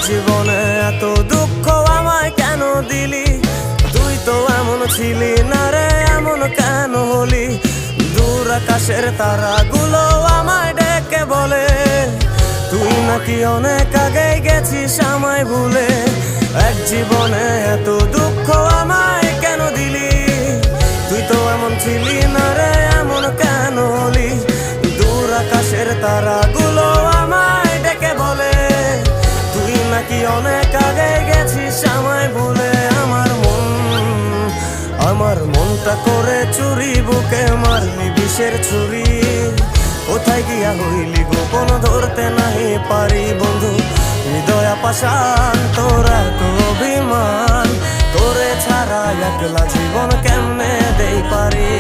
জীবনে এত দুঃখ আমায় কেন দিলি? তুই তো এমন ছিলি না রে, এমন কেন হলি? দূর আকাশের তারাগুলো আমায় ডেকে বলে তুই নাকি অনেক আগেই গেছিস আমায় ভুলে। এক জীবনে এত দুঃখ আমায় কেন দিলি? তুই তো এমন ছিলি না রে, এমন কেন হলি? দূর আকাশের তারাগুলো আমায় ডেকে বলে তুই নাকি অনেক আগে গেছিস আমায় ভুলে। আমার মনটা করে চুরি, বুকে মারলি বিষের ছুরি। কোথায় গিয়া হইলি গোপন ধরতে নাহি পারি বন্ধু। হৃদয় পাষাণ তোরা তো অভিমান, তোরে ছাড়া একলা জীবন কেমনে দেই পারি।